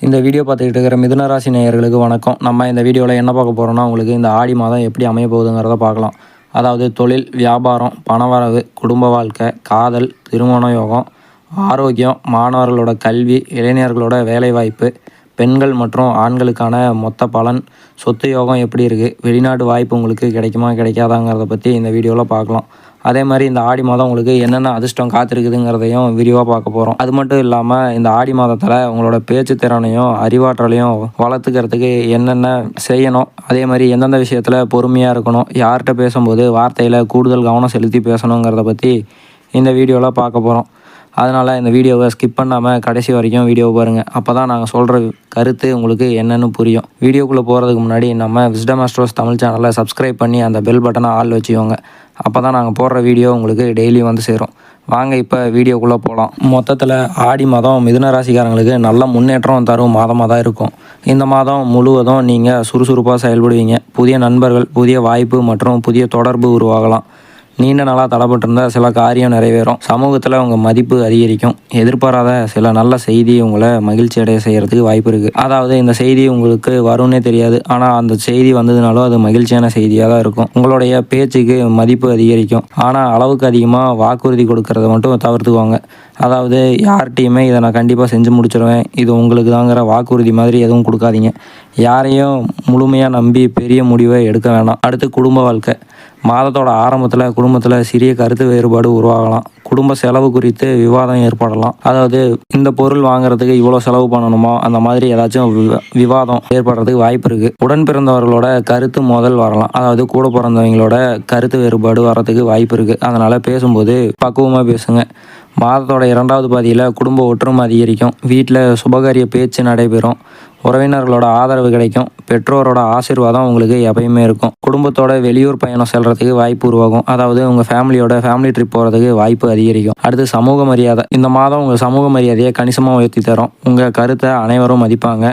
இந்த வீடியோ பார்த்துக்கிட்டு இருக்கிற மிதுன ராசி நேயர்களுக்கு வணக்கம். நம்ம இந்த வீடியோவில் என்ன பார்க்க போகிறோம்னா, உங்களுக்கு இந்த ஆடி மாதம் எப்படி அமைய போகுதுங்கிறத பார்க்கலாம். அதாவது தொழில், வியாபாரம், பணவரவு, குடும்ப வாழ்க்கை, காதல், திருமண யோகம், ஆரோக்கியம், மாணவர்களோட கல்வி, இளைஞர்களோட வேலைவாய்ப்பு, பெண்கள் மற்றும் ஆண்களுக்கான மொத்த பலன், சொத்து யோகம் எப்படி இருக்குது, வெளிநாட்டு வாய்ப்பு உங்களுக்கு கிடைக்குமா கிடைக்காதாங்கிறத பற்றி இந்த வீடியோவில் பார்க்கலாம். அதே மாதிரி இந்த ஆடி மாதம் உங்களுக்கு என்னென்ன அதிர்ஷ்டம் காத்திருக்குதுங்கிறதையும் விரிவாக பார்க்க போகிறோம். அது மட்டும் இல்லாமல் இந்த ஆடி மாதத்தில் உங்களோட பேச்சு திறனையும் அறிவாற்றலையும் வளர்த்துக்கிறதுக்கு என்னென்ன செய்யணும், அதே மாதிரி எந்தெந்த விஷயத்தில் பொறுமையாக இருக்கணும், யார்கிட்ட பேசும்போது வார்த்தையில் கூடுதல் கவனம் செலுத்தி பேசணுங்கிறத பற்றி இந்த வீடியோவில் பார்க்க போகிறோம். அதனால் இந்த வீடியோவை ஸ்கிப் பண்ணாமல் கடைசி வரைக்கும் வீடியோவை பாருங்கள். அப்போ தான் நாங்கள் சொல்கிற கருத்து உங்களுக்கு என்னென்னு புரியும். வீடியோக்குள்ளே போகிறதுக்கு முன்னாடி நம்ம விஸ்டம் ஆஸ்ட்ரோஸ் தமிழ் சேனலை சப்ஸ்கிரைப் பண்ணி அந்த பெல் பட்டனை ஆல் வச்சுக்கோங்க. அப்போ தான் நாங்கள் போடுற வீடியோ உங்களுக்கு டெய்லி வந்து சேரும். வாங்க இப்போ வீடியோக்குள்ளே போகலாம். மொத்தத்தில் ஆடி மாதம் மிதுன ராசிக்காரங்களுக்கு நல்ல முன்னேற்றம் தரும் மாதமாக தான் இருக்கும். இந்த மாதம் முழுவதும் நீங்கள் சுறுசுறுப்பாக செயல்படுவீங்க. புதிய நண்பர்கள், புதிய வாய்ப்பு மற்றும் புதிய தொடர்பு உருவாகலாம். நீண்ட நாளாக தடைப்பட்டிருந்தால் சில காரியம் நிறைவேறும். சமூகத்தில் உங்கள் மதிப்பு அதிகரிக்கும். எதிர்பாராத சில நல்ல செய்தி உங்களை மகிழ்ச்சி அடைய செய்கிறதுக்கு வாய்ப்பு இருக்குது. அதாவது இந்த செய்தி உங்களுக்கு வரும்னே தெரியாது, ஆனால் அந்த செய்தி வந்ததுனாலும் அது மகிழ்ச்சியான செய்தியாக தான் இருக்கும். உங்களுடைய பேச்சுக்கு மதிப்பு அதிகரிக்கும். ஆனால் அளவுக்கு அதிகமாக வாக்குறுதி கொடுக்கறத மட்டும் தவிர்த்துக்குவாங்க. அதாவது யார்கிட்டையுமே இதை நான் கண்டிப்பாக செஞ்சு முடிச்சிடுவேன், இது உங்களுக்கு தாங்கிற வாக்குறுதி மாதிரி எதுவும் கொடுக்காதீங்க. யாரையும் முழுமையாக நம்பி பெரிய முடிவை எடுக்க வேணாம். அடுத்து குடும்ப வாழ்க்கை. மாதத்தோட ஆரம்பத்தில் குடும்பத்தில் சிறிய கருத்து வேறுபாடு உருவாகலாம். குடும்ப செலவு குறித்து விவாதம் ஏற்படலாம். அதாவது இந்த பொருள் வாங்குறதுக்கு இவ்வளோ செலவு பண்ணணுமா, அந்த மாதிரி ஏதாச்சும் விவாதம் ஏற்படுறதுக்கு வாய்ப்பு இருக்குது. உடன் பிறந்தவர்களோட கருத்து மோதல் வரலாம். அதாவது கூட பிறந்தவங்களோட கருத்து வேறுபாடு வர்றதுக்கு வாய்ப்பு இருக்குது. அதனால் பேசும்போது பக்குவமாக பேசுங்க. மாதத்தோட 2வது பாதியில் குடும்ப ஒற்றுமை அதிகரிக்கும். வீட்டில் சுபகாரிய பேச்சு நடைபெறும். உறவினர்களோட ஆதரவு கிடைக்கும். பெற்றோரோட ஆசீர்வாதம் உங்களுக்கு எப்பயுமே இருக்கும். குடும்பத்தோட வெளியூர் பயணம் செல்றதுக்கு வாய்ப்பு உருவாகும். அதாவது உங்கள் ஃபேமிலி ட்ரிப் போகிறதுக்கு வாய்ப்பு அதிகரிக்கும். அடுத்து சமூக மரியாதை. இந்த மாதம் உங்கள் சமூக மரியாதையை கணிசமாக உயர்த்தி தரும். உங்கள் கருத்தை அனைவரும் மதிப்பாங்க.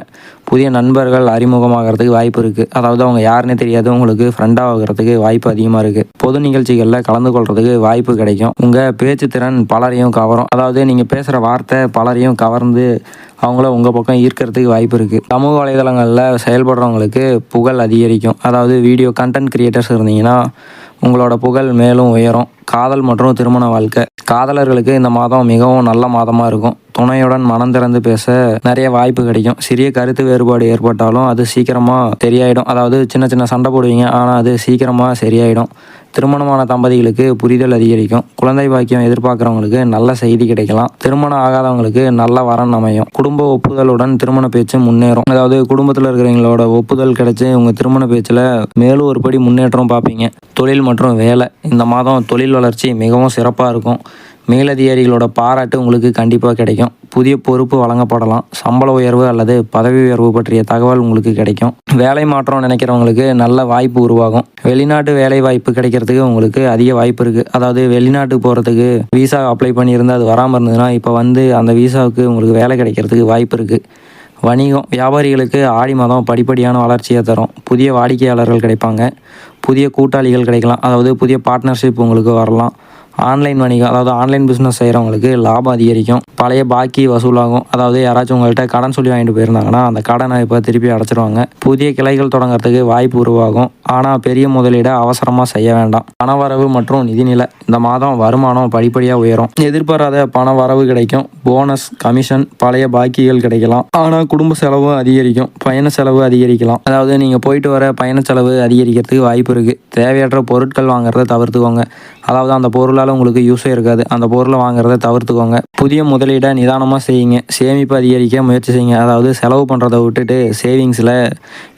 புதிய நண்பர்கள் அறிமுகமாகறதுக்கு வாய்ப்பு இருக்குது. அதாவது அவங்க யாருன்னே தெரியாது, உங்களுக்கு ஃப்ரெண்டாக ஆகிறதுக்கு வாய்ப்பு அதிகமாக இருக்குது. பொது நிகழ்ச்சிகளில் கலந்து கொள்றதுக்கு வாய்ப்பு கிடைக்கும். உங்கள் பேச்சு திறன் பலரையும் கவரும். அதாவது நீங்கள் பேசுகிற வார்த்தை பலரையும் கவர்ந்து அவங்கள உங்கள் பக்கம் ஈர்க்கிறதுக்கு வாய்ப்பு இருக்குது. சமூக வலைதளங்களில் செயல்படுறவங்களுக்கு புகழ் அதிகரிக்கும். அதாவது வீடியோ கண்டென்ட் கிரியேட்டர்ஸ் இருந்தீங்கன்னா உங்களோட புகழ் மேலும் உயரும். காதல் மற்றும் திருமண வாழ்க்கை. காதலர்களுக்கு இந்த மாதம் மிகவும் நல்ல மாதமாக இருக்கும். துணையுடன் மனம் திறந்து பேச நிறைய வாய்ப்பு கிடைக்கும். சிறிய கருத்து வேறுபாடு ஏற்பட்டாலும் அது சீக்கிரமாக சரியாயிடும். அதாவது சின்ன சின்ன சண்டை போடுவீங்க, ஆனால் அது சீக்கிரமாக சரியாயிடும். திருமணமான தம்பதிகளுக்கு புரிதல் அதிகரிக்கும். குழந்தை பாக்கியம் எதிர்பார்க்குறவங்களுக்கு நல்ல செய்தி கிடைக்கலாம். திருமணம் ஆகாதவங்களுக்கு நல்ல வரன் அமையும். குடும்ப ஒப்புதலுடன் திருமண பேச்சு முன்னேறும். அதாவது குடும்பத்தில் இருக்கிறவங்களோட ஒப்புதல் கிடைச்சி உங்கள் திருமண பேச்சில் மேலும் ஒரு படி முன்னேற்றம் பார்ப்பீங்க. தொழில் மற்றும் வேலை. இந்த மாதம் தொழில் வளர்ச்சி மிகவும் சிறப்பாக இருக்கும். மேலதிகாரிகளோட பாராட்டு உங்களுக்கு கண்டிப்பாக கிடைக்கும். புதிய பொறுப்பு வழங்கப்படலாம். சம்பள உயர்வு அல்லது பதவி உயர்வு பற்றிய தகவல் உங்களுக்கு கிடைக்கும். வேலை மாற்றம் நினைக்கிறவங்களுக்கு நல்ல வாய்ப்பு உருவாகும். வெளிநாட்டு வேலை வாய்ப்பு கிடைக்கிறதுக்கு உங்களுக்கு அதிக வாய்ப்பு இருக்குது. அதாவது வெளிநாட்டுக்கு போகிறதுக்கு விசா அப்ளை பண்ணியிருந்தால் அது வராமல் இருந்ததுன்னா இப்போ அந்த விசாவுக்கு உங்களுக்கு வேலை கிடைக்கிறதுக்கு வாய்ப்பு இருக்குது. வணிகம். வியாபாரிகளுக்கு ஆடி மாதம் படிப்படியான வளர்ச்சியை தரும். புதிய வாடிக்கையாளர்கள் கிடைப்பாங்க. புதிய கூட்டாளிகள் கிடைக்கலாம். அதாவது புதிய பார்ட்னர்ஷிப் உங்களுக்கு வரலாம். ஆன்லைன் வணிகம். அதாவது ஆன்லைன் பிஸ்னஸ் செய்கிறவங்களுக்கு லாபம் அதிகரிக்கும். பழைய பாக்கி வசூலாகும். அதாவது யாராச்சும் உங்கள்கிட்ட கடன் சொல்லி வாங்கிட்டு போயிருந்தாங்கன்னா அந்த கடனை இப்போ திருப்பி அடைச்சிருவாங்க. புதிய கிளைகள் தொடங்கிறதுக்கு வாய்ப்பு உருவாகும். ஆனால் பெரிய முதலீடை அவசரமாக செய்ய வேண்டாம். பணவரவு மற்றும் நிதிநிலை. இந்த மாதம் வருமானம் படிப்படியாக உயரும். எதிர்பாராத பண வரவு கிடைக்கும். போனஸ், கமிஷன், பழைய பாக்கிகள் கிடைக்கலாம். ஆனால் குடும்ப செலவு அதிகரிக்கும். பயண செலவு அதிகரிக்கலாம். அதாவது நீங்கள் போயிட்டு வர பயண செலவு அதிகரிக்கிறதுக்கு வாய்ப்பு இருக்குது. தேவையற்ற பொருட்கள் வாங்குறத தவிர்த்துக்கோங்க. அதாவது அந்த பொருளால் உங்களுக்கு யூஸே இருக்காது, அந்த பொருளை வாங்குறத தவிர்த்துக்கோங்க. புதிய முதலீடை நிதானமாக செய்யுங்க. சேமிப்பு அதிகரிக்க முயற்சி செய்யுங்க. அதாவது செலவு பண்ணுறதை விட்டுட்டு சேவிங்ஸில்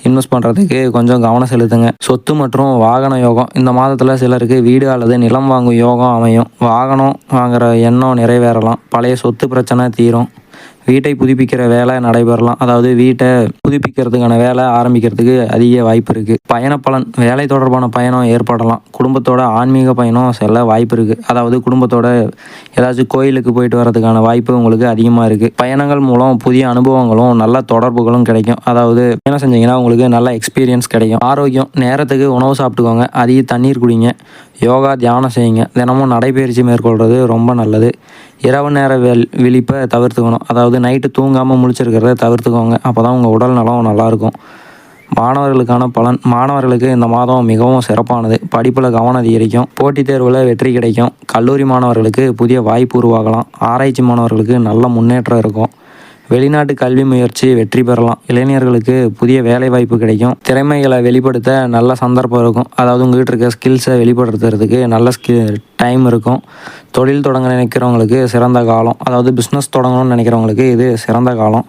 இன்வெஸ்ட் பண்ணுறதுக்கு கொஞ்சம் கவனம் செலுத்துங்க. சொத்து மற்றும் வாகன யோகம். இந்த மாதத்தில் சிலருக்கு வீடு அல்லது நிலம் வாங்கும் யோகம் அமையும். வாகனம் வாங்குகிற எண்ணம் நிறைவேறலாம். பழைய சொத்து பிரச்சனை தீரும். வீட்டை புதுப்பிக்கிற வேலை நடைபெறலாம். அதாவது வீட்டை புதுப்பிக்கிறதுக்கான வேலை ஆரம்பிக்கிறதுக்கு அதிக வாய்ப்பு இருக்குது. பயணப்பலன். வேலை தொடர்பான பயணம் ஏற்படலாம். குடும்பத்தோட ஆன்மீக பயணம் செல்ல வாய்ப்பு இருக்குது. அதாவது குடும்பத்தோட ஏதாச்சும் கோயிலுக்கு போயிட்டு வரதுக்கான வாய்ப்பு உங்களுக்கு அதிகமாக இருக்குது. பயணங்கள் மூலம் புதிய அனுபவங்களும் நல்ல தொடர்புகளும் கிடைக்கும். அதாவது என்ன செஞ்சீங்கன்னா உங்களுக்கு நல்ல எக்ஸ்பீரியன்ஸ் கிடைக்கும். ஆரோக்கியம். நேரத்துக்கு உணவு சாப்பிட்டுக்கோங்க. அதிக தண்ணீர் குடிங்க. யோகா, தியானம் செய்யுங்க. தினமும் நடைபயிற்சி மேற்கொள்வது ரொம்ப நல்லது. இரவு நேர விழிப்பை தவிர்த்துக்கணும். அதாவது நைட்டு தூங்காமல் முழிச்சிருக்கிறத தவிர்த்துக்கோங்க. அப்போ தான் உங்கள் உடல் நலம் நல்லாயிருக்கும். மாணவர்களுக்கான பலன். மாணவர்களுக்கு இந்த மாதம் மிகவும் சிறப்பானது. படிப்பில் கவனம் அதிகரிக்கும். போட்டித் தேர்வில் வெற்றி கிடைக்கும். கல்லூரி மாணவர்களுக்கு புதிய வாய்ப்பு உருவாகலாம். ஆராய்ச்சி மாணவர்களுக்கு நல்ல முன்னேற்றம் இருக்கும். வெளிநாட்டு கல்வி முயற்சி வெற்றி பெறலாம். இளைஞர்களுக்கு புதிய வேலை வாய்ப்பு கிடைக்கும். திறமைகளை வெளிப்படுத்த நல்ல சந்தர்ப்பம் இருக்கும். அதாவது உங்கள்கிட்ட இருக்க ஸ்கில்ஸை வெளிப்படுத்துறதுக்கு நல்ல டைம் இருக்கும். தொழில் தொடங்க நினைக்கிறவங்களுக்கு சிறந்த காலம். அதாவது பிஸ்னஸ் தொடங்கணும்னு நினைக்கிறவங்களுக்கு இது சிறந்த காலம்.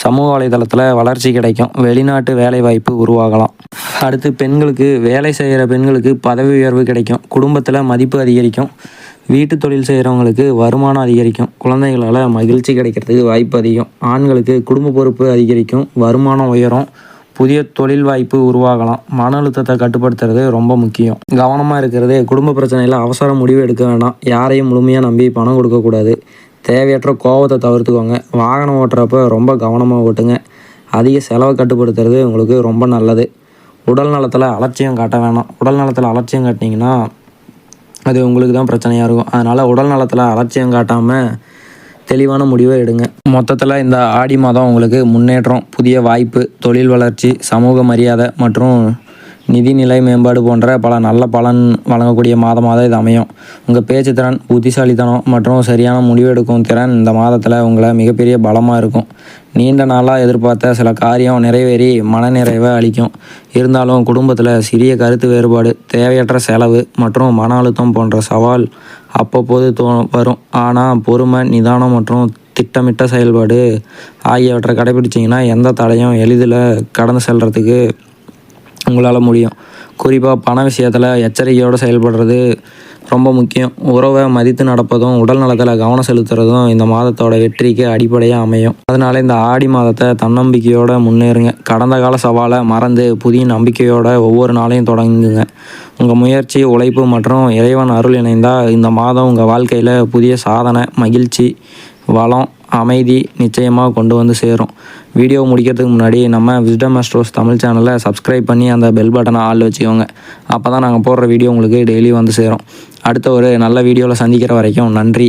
சமூக வலைதளத்தில் வளர்ச்சி கிடைக்கும். வெளிநாட்டு வேலை வாய்ப்பு உருவாகலாம். அடுத்து பெண்களுக்கு, வேலை செய்கிற பெண்களுக்கு பதவி உயர்வு கிடைக்கும். குடும்பத்தில் மதிப்பு அதிகரிக்கும். வீட்டு தொழில் செய்கிறவங்களுக்கு வருமானம் அதிகரிக்கும். குழந்தைகளால் மகிழ்ச்சி கிடைக்கிறதுக்கு வாய்ப்பு அதிகம். ஆண்களுக்கு குடும்ப பொறுப்பு அதிகரிக்கும். வருமானம் உயரும். புதிய தொழில் வாய்ப்பு உருவாகலாம். மன அழுத்தத்தை கட்டுப்படுத்துறது ரொம்ப முக்கியம். கவனமாக இருக்கிறது. குடும்ப பிரச்சனையில் அவசர முடிவு எடுக்க வேண்டாம். யாரையும் முழுமையாக நம்பி பணம் கொடுக்கக்கூடாது. தேவையற்ற கோபத்தை தவிர்த்துக்கோங்க. வாகனம் ஓட்டுறப்ப ரொம்ப கவனமாக ஓட்டுங்க. அதிக செலவை கட்டுப்படுத்துறது உங்களுக்கு ரொம்ப நல்லது. உடல் நலத்தில் அலட்சியம் காட்ட வேணாம். உடல் நலத்தில் அலட்சியம் காட்டினீங்கன்னா அது உங்களுக்கு தான் பிரச்சனையாக இருக்கும். அதனால் உடல் நலத்தில் அலட்சியம் காட்டாமல் தெளிவான முடிவை எடுங்க. மொத்தத்தில் இந்த ஆடி மாதம் உங்களுக்கு முன்னேற்றம், புதிய வாய்ப்பு, தொழில் வளர்ச்சி, சமூக மரியாதை மற்றும் நிதிநிலை மேம்பாடு போன்ற பல நல்ல பலன் வழங்கக்கூடிய மாதமாக இது அமையும். உங்கள் பேச்சு திறன், புத்திசாலித்தனம் மற்றும் சரியான முடிவெடுக்கும் திறன் இந்த மாதத்தில் உங்களை மிகப்பெரிய பலமாக இருக்கும். நீண்ட நாளாக எதிர்பார்த்த சில காரியம் நிறைவேறி மனநிறைவை அளிக்கும். இருந்தாலும் குடும்பத்தில் சிறிய கருத்து வேறுபாடு, தேவையற்ற செலவு மற்றும் மன அழுத்தம் போன்ற சவால் அப்பப்போது வரும். ஆனால் பொறுமை, நிதானம் மற்றும் திட்டமிட்ட செயல்பாடு ஆகியவற்றை கடைபிடிச்சிங்கன்னா எந்த தடையும் எளிதில் கடந்து செல்கிறதுக்கு உங்களால் முடியும். குறிப்பாக பண விஷயத்தில் எச்சரிக்கையோடு செயல்படுறது ரொம்ப முக்கியம். உறவை மதித்து நடப்பதும் உடல் நலத்தில் கவனம் செலுத்துறதும் இந்த மாதத்தோட வெற்றிக்கு அடிப்படையாக அமையும். அதனால் இந்த ஆடி மாதத்தை தன்னம்பிக்கையோடு முன்னேறுங்க. கடந்த கால சவாலை மறந்து புதிய நம்பிக்கையோட ஒவ்வொரு நாளையும் தொடங்குங்க. உங்கள் முயற்சி, உழைப்பு மற்றும் இறைவன் அருள் இணைந்தால் இந்த மாதம் உங்கள் வாழ்க்கையில் புதிய சாதனை, மகிழ்ச்சி, வளம், அமைதி நிச்சயமாக கொண்டு வந்து சேரும். வீடியோ முடிக்கிறதுக்கு முன்னாடி நம்ம விஸ்டம் ஆஸ்ட்ரோஸ் தமிழ் சேனலை சப்ஸ்கிரைப் பண்ணி அந்த பெல் பட்டனை ஆள் வச்சுக்கோங்க. அப்போ தான் நாங்கள் போடுற வீடியோ உங்களுக்கு டெய்லி வந்து சேரும். அடுத்த ஒரு நல்ல வீடியோவில் சந்திக்கிற வரைக்கும் நன்றி.